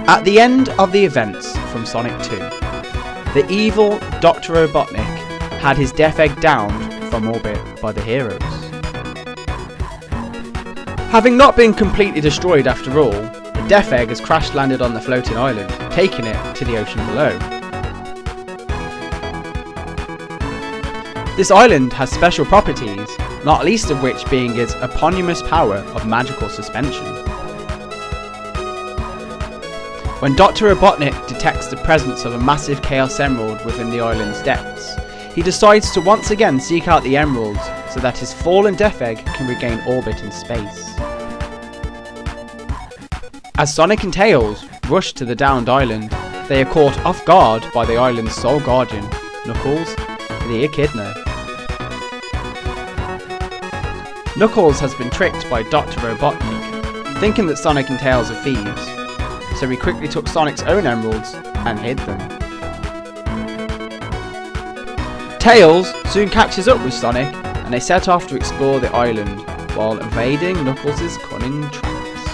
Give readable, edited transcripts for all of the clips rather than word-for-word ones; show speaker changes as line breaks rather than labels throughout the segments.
At the end of the events from Sonic 2, the evil Dr. Robotnik had his Death Egg downed from orbit by the heroes. Having not been completely destroyed after all, the Death Egg has crash landed on the floating island, taking it to the ocean below. This island has special properties, not least of which being its eponymous power of magical suspension. When Dr. Robotnik detects the presence of a massive Chaos Emerald within the island's depths, he decides to once again seek out the emeralds so that his fallen Death Egg can regain orbit in space. As Sonic and Tails rush to the downed island, they are caught off guard by the island's sole guardian, Knuckles, the Echidna. Knuckles has been tricked by Dr. Robotnik, thinking that Sonic and Tails are thieves, so he quickly took Sonic's own emeralds and hid them. Tails soon catches up with Sonic and they set off to explore the island while evading Knuckles' cunning traps.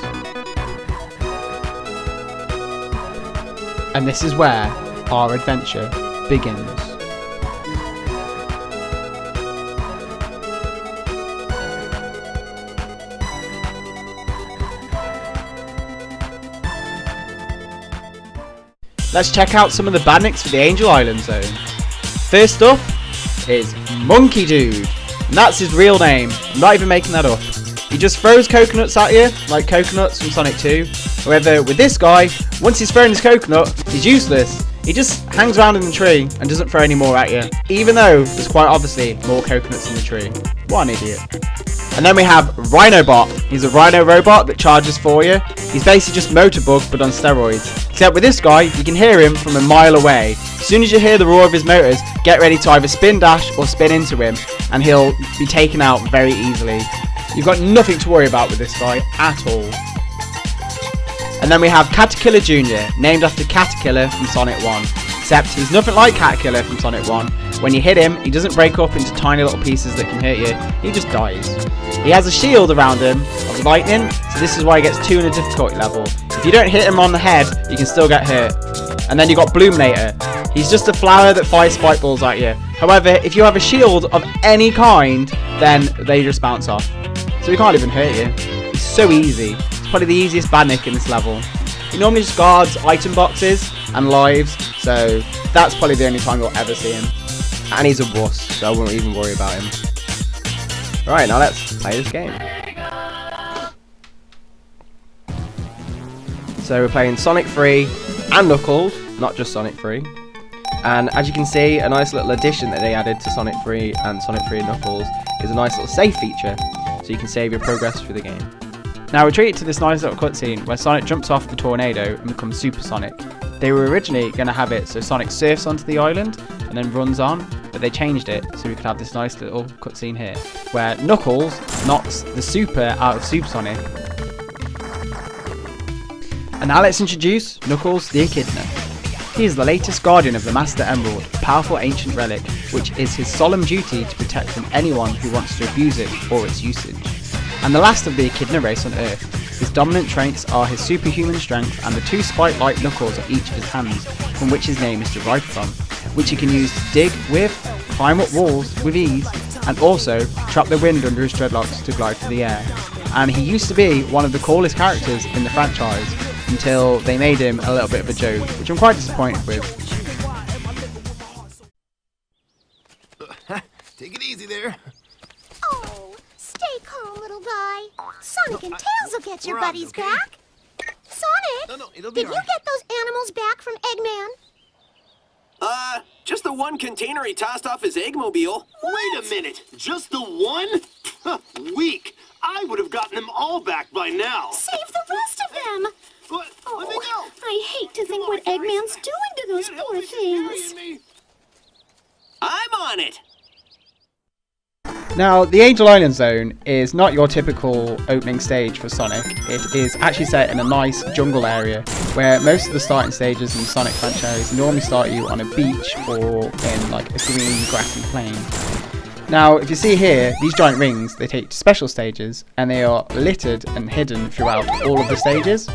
And this is where our adventure begins. Let's check out some of the badniks for the Angel Island zone. First up is Monkey Dude, and that's his real name. I'm not even making that up. He just throws coconuts at you, like coconuts from Sonic 2. However, with this guy, once he's thrown his coconut, he's useless. He just hangs around in the tree and doesn't throw any more at you, even though there's quite obviously more coconuts in the tree. What an idiot. And then we have Rhinobot. He's a rhino robot that charges for you. He's basically just Motorbug but on steroids. Except with this guy, you can hear him from a mile away. As soon as you hear the roar of his motors, get ready to either spin dash or spin into him, and he'll be taken out very easily. You've got nothing to worry about with this guy at all. And then we have Caterkiller Jr., named after Caterkiller from Sonic 1. Except he's nothing like Caterkiller from Sonic 1. When you hit him, he doesn't break up into tiny little pieces that can hurt you, he just dies. He has a shield around him of lightning, so this is why he gets 2 in a difficulty level. If you don't hit him on the head, you can still get hurt. And then you got Bloominator. He's just a flower that fires spike balls at you. However, if you have a shield of any kind, then they just bounce off. So he can't even hurt you. It's so easy. It's probably the easiest badnik in this level. He normally just guards item boxes and lives, so that's probably the only time you'll ever see him. And he's a wuss, so I won't even worry about him. Right, now let's play this game. So we're playing Sonic 3 and Knuckles, not just Sonic 3. And as you can see, a nice little addition that they added to Sonic 3 and Sonic 3 and Knuckles is a nice little save feature, so you can save your progress through the game. Now we're treated to this nice little cutscene where Sonic jumps off the tornado and becomes Super Sonic. They were originally going to have it so Sonic surfs onto the island and then runs on, but they changed it so we could have this nice little cutscene here, where Knuckles knocks the Super out of Super Sonic. And now let's introduce Knuckles the Echidna. He is the latest guardian of the Master Emerald, a powerful ancient relic, which is his solemn duty to protect from anyone who wants to abuse it or its usage. And the last of the Echidna race on Earth. His dominant traits are his superhuman strength and the 2 spike-like knuckles at each of his hands, from which his name is derived from, which he can use to dig with, climb up walls with ease, and also trap the wind under his dreadlocks to glide through the air. And he used to be one of the coolest characters in the franchise, until they made him a little bit of a joke, which I'm quite disappointed with.
Take it easy there.
Oh, stay calm, little guy. Sonic and Tails will get your buddies back. Sonic,
it'll be
did you get those animals back from Eggman?
Just the one container he tossed off his Eggmobile.
Wait a minute, just the one? Weak. I would have gotten them all back by now.
Save the rest of them.
What? Let me go.
Oh, I hate to think what Eggman's doing to those poor things.
I'm on it.
Now, the Angel Island Zone is not your typical opening stage for Sonic. It is actually set in a nice jungle area where most of the starting stages in the Sonic franchise normally start you on a beach or in like a green grassy plain. Now, if you see here, these giant rings, they take to special stages, and they are littered and hidden throughout all of the stages.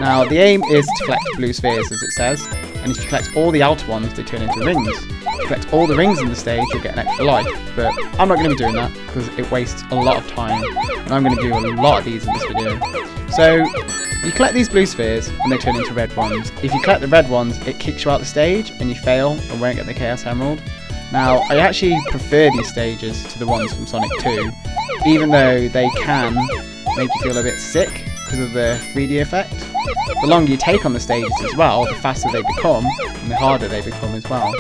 Now, the aim is to collect blue spheres, as it says, and if you collect all the outer ones, they turn into rings. If you collect all the rings in the stage, you'll get an extra life, but I'm not going to be doing that, because it wastes a lot of time, and I'm going to do a lot of these in this video. So, you collect these blue spheres, and they turn into red ones. If you collect the red ones, it kicks you out the stage, and you fail, and won't get the Chaos Emerald. Now, I actually prefer these stages to the ones from Sonic 2, even though they can make you feel a bit sick because of the 3D effect. The longer you take on the stages as well, the faster they become, and the harder they become as well.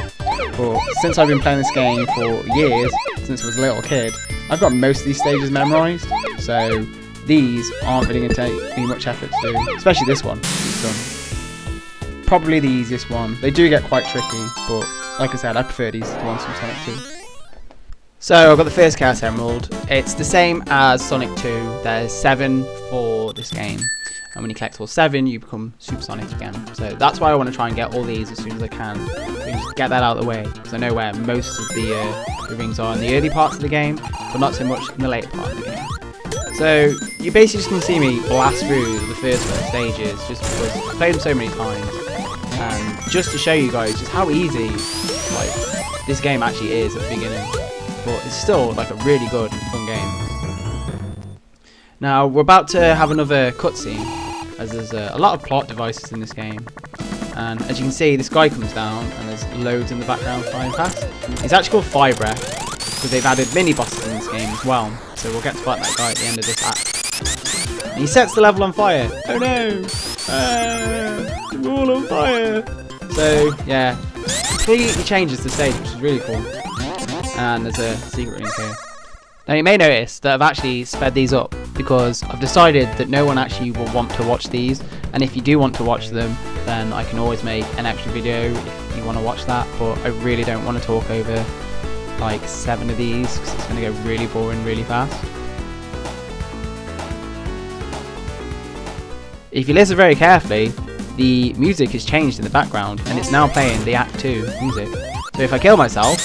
But since I've been playing this game for years, since I was a little kid, I've got most of these stages memorised, so these aren't really going to take me much effort to do, especially this one. It's done. Probably the easiest one. They do get quite tricky, but like I said, I prefer these to the ones from Sonic 2. So I've got the first Chaos Emerald. It's the same as Sonic 2. There's 7 for this game. And when you collect all 7, you become Supersonic again. So that's why I want to try and get all these as soon as I can. So just get that out of the way, because I know where most of the rings are in the early parts of the game, but not so much in the later part of the game. So you basically just can see me blast through the first few stages, just because I've played them so many times. And just to show you guys just how easy like this game actually is at the beginning, but it's still like a really good fun game. Now we're about to have another cutscene, as there's a lot of plot devices in this game, and as you can see, this guy comes down and there's loads in the background flying past. He's actually called Fire Breath because they've added mini bosses in this game as well, so we'll get to fight that guy at the end of this act. And he sets the level on fire. Oh no! We're all on fire! So, yeah, completely changes the stage, which is really cool. And there's a secret ring here. Now, you may notice that I've actually sped these up, because I've decided that no one actually will want to watch these, and if you do want to watch them, then I can always make an extra video if you want to watch that, but I really don't want to talk over like 7 of these, because it's going to go really boring really fast. If you listen very carefully, the music has changed in the background and it's now playing the Act 2 music. So if I kill myself,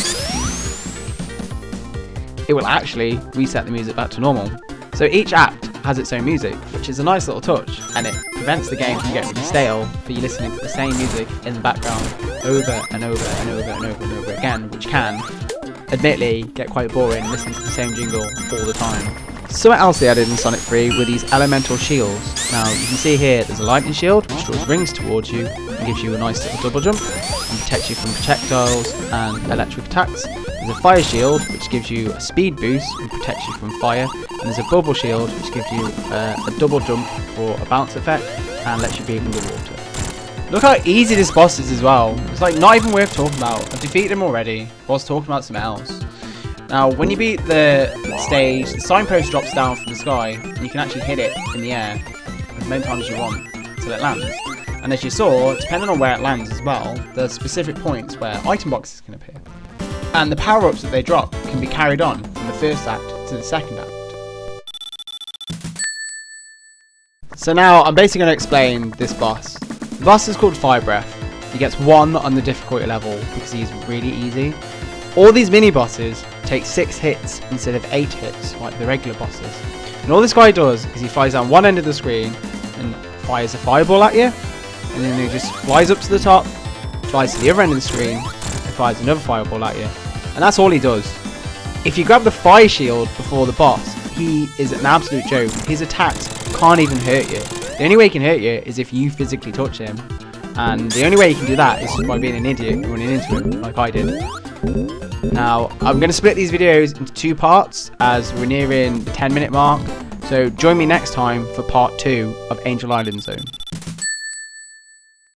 it will actually reset the music back to normal. So each act has its own music, which is a nice little touch, and it prevents the game from getting really stale for you listening to the same music in the background over and over and over and over and over again, which can, admittedly, get quite boring listening to the same jingle all the time. Something else they added in Sonic 3 were these elemental shields. Now you can see here there's a lightning shield which draws rings towards you and gives you a nice little double jump and protects you from projectiles and electric attacks. There's a fire shield which gives you a speed boost and protects you from fire, and there's a bubble shield which gives you a double jump for a bounce effect and lets you be underwater. Look how easy this boss is as well. It's like not even worth talking about. I've defeated him already whilst talking about something else. Now, when you beat the stage, the signpost drops down from the sky, and you can actually hit it in the air as many times as you want until it lands. And as you saw, depending on where it lands as well, there's specific points where item boxes can appear. And the power-ups that they drop can be carried on from the first act to the second act. So now, I'm basically going to explain this boss. The boss is called Fire Breath. He gets 1 on the difficulty level because he's really easy. All these mini-bosses take 6 hits instead of 8 hits like the regular bosses. And all this guy does is he flies down one end of the screen and fires a fireball at you, and then he just flies up to the top, flies to the other end of the screen, and fires another fireball at you. And that's all he does. If you grab the fire shield before the boss, he is an absolute joke. His attacks can't even hurt you. The only way he can hurt you is if you physically touch him. And the only way you can do that is by being an idiot and running into him, like I did. Now, I'm going to split these videos into 2 parts as we're nearing the 10-minute mark. So join me next time for part 2 of Angel Island Zone.